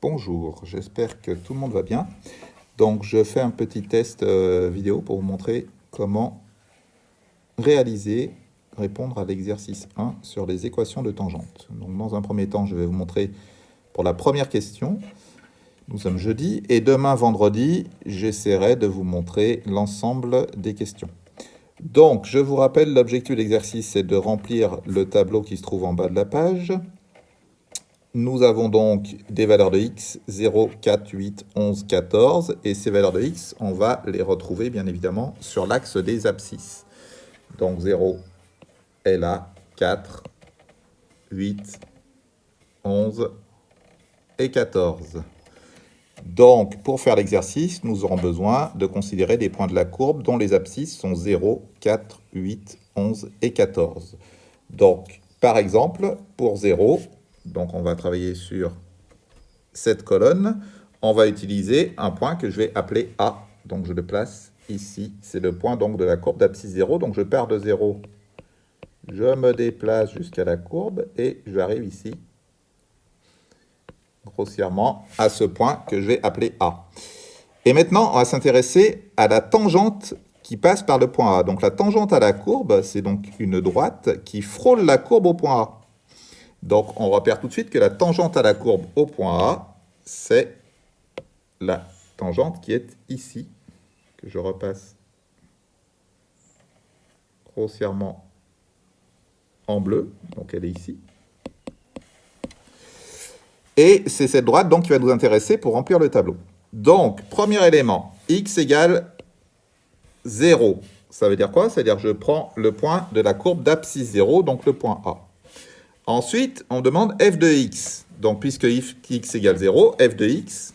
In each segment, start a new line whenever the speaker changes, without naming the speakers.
Bonjour, j'espère que tout le monde va bien. Donc je fais un petit test vidéo pour vous montrer comment répondre à l'exercice 1 sur les équations de tangente. Donc dans un premier temps, je vais vous montrer pour la première question. Nous sommes jeudi et demain vendredi, j'essaierai de vous montrer l'ensemble des questions. Donc je vous rappelle, l'objectif de l'exercice, c'est de remplir le tableau qui se trouve en bas de la page. Nous avons donc des valeurs de x, 0, 4, 8, 11, 14. Et ces valeurs de x, on va les retrouver bien évidemment sur l'axe des abscisses. Donc 0 est là, 4, 8, 11 et 14. Donc pour faire l'exercice, nous aurons besoin de considérer des points de la courbe dont les abscisses sont 0, 4, 8, 11 et 14. Donc par exemple, pour 0, donc on va travailler sur cette colonne, on va utiliser un point que je vais appeler A. Donc je le place ici, c'est le point donc de la courbe d'abscisse 0. Donc je pars de 0, je me déplace jusqu'à la courbe et j'arrive ici, grossièrement, à ce point que je vais appeler A. Et maintenant, on va s'intéresser à la tangente qui passe par le point A. Donc la tangente à la courbe, c'est donc une droite qui frôle la courbe au point A. Donc, on repère tout de suite que la tangente à la courbe au point A, c'est la tangente qui est ici, que je repasse grossièrement en bleu, donc elle est ici. Et c'est cette droite donc qui va nous intéresser pour remplir le tableau. Donc, premier élément, x égale 0. Ça veut dire quoi? Ça veut dire que je prends le point de la courbe d'abscisse 0, donc le point A. Ensuite, on demande f de x. Donc, puisque x égale 0, f de x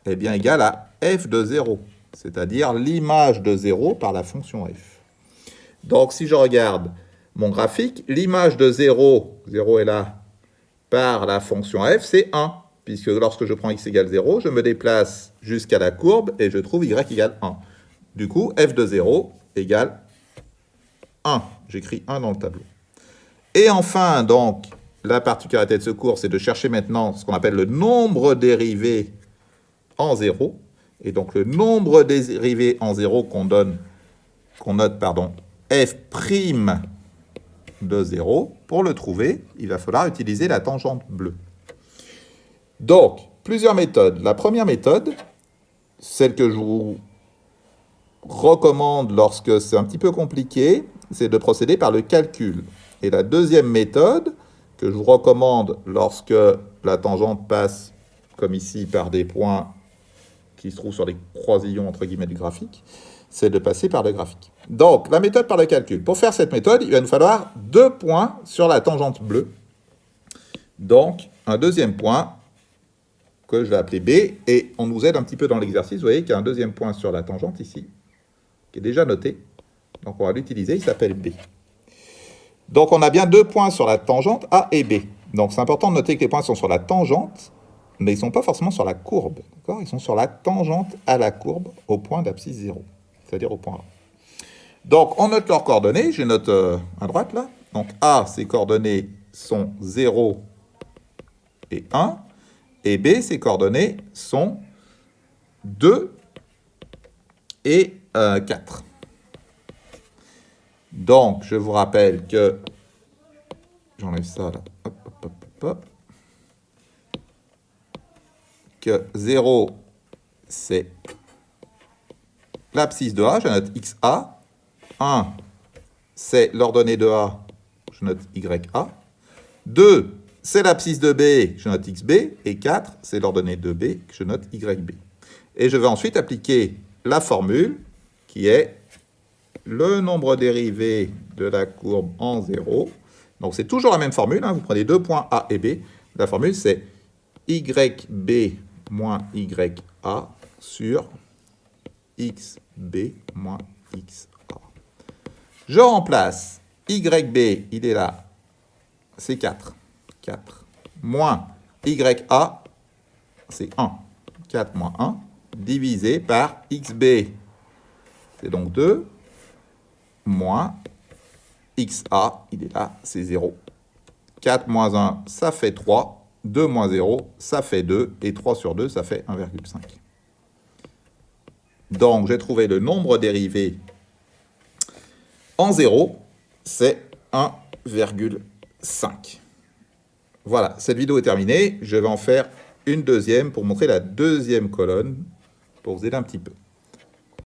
est bien égal à f de 0, c'est-à-dire l'image de 0 par la fonction f. Donc, si je regarde mon graphique, l'image de 0, 0 est là, par la fonction f, c'est 1, puisque lorsque je prends x égale 0, je me déplace jusqu'à la courbe et je trouve y égale 1. Du coup, f de 0 égale 1. J'écris 1 dans le tableau. Et enfin, donc, la particularité de ce cours, c'est de chercher maintenant ce qu'on appelle le nombre dérivé en 0. Et donc, le nombre dérivé en 0 qu'on note, f' de 0. Pour le trouver, il va falloir utiliser la tangente bleue. Donc, plusieurs méthodes. La première méthode, celle que je vous recommande lorsque c'est un petit peu compliqué, c'est de procéder par le calcul. Et la deuxième méthode, que je vous recommande lorsque la tangente passe, comme ici, par des points qui se trouvent sur les croisillons, entre guillemets, du graphique, c'est de passer par le graphique. Donc, la méthode par le calcul. Pour faire cette méthode, il va nous falloir 2 points sur la tangente bleue. Donc, un deuxième point que je vais appeler B, et on nous aide un petit peu dans l'exercice. Vous voyez qu'il y a un deuxième point sur la tangente ici, qui est déjà noté. Donc, on va l'utiliser, il s'appelle B. Donc, on a bien 2 points sur la tangente A et B. Donc, c'est important de noter que les points sont sur la tangente, mais ils ne sont pas forcément sur la courbe. Ils sont sur la tangente à la courbe au point d'abscisse 0, c'est-à-dire au point A. Donc, on note leurs coordonnées. Je note à droite, là. Donc, A, ses coordonnées sont 0 et 1. Et B, ses coordonnées sont 2 et 4. Donc, je vous rappelle que... J'enlève ça, là. Hop, hop, hop, hop. Que 0, c'est l'abscisse de A. Je note XA. 1, c'est l'ordonnée de A. Je note YA. 2, c'est l'abscisse de B. Je note XB. Et 4, c'est l'ordonnée de B. Je note YB. Et je vais ensuite appliquer la formule qui est le nombre dérivé de la courbe en 0. Donc, c'est toujours la même formule. Vous prenez 2 points A et B. La formule, c'est YB moins YA sur XB moins XA. Je remplace YB, il est là, c'est 4. 4 moins YA, c'est 1. 4 moins 1, divisé par XB, c'est donc 2, moins XA, il est là, c'est 0. 4 moins 1, ça fait 3. 2 moins 0, ça fait 2, et 3 sur 2, ça fait 1,5. Donc, j'ai trouvé le nombre dérivé en 0, c'est 1,5. Voilà, cette vidéo est terminée. Je vais en faire une deuxième pour montrer la deuxième colonne, pour vous aider un petit peu.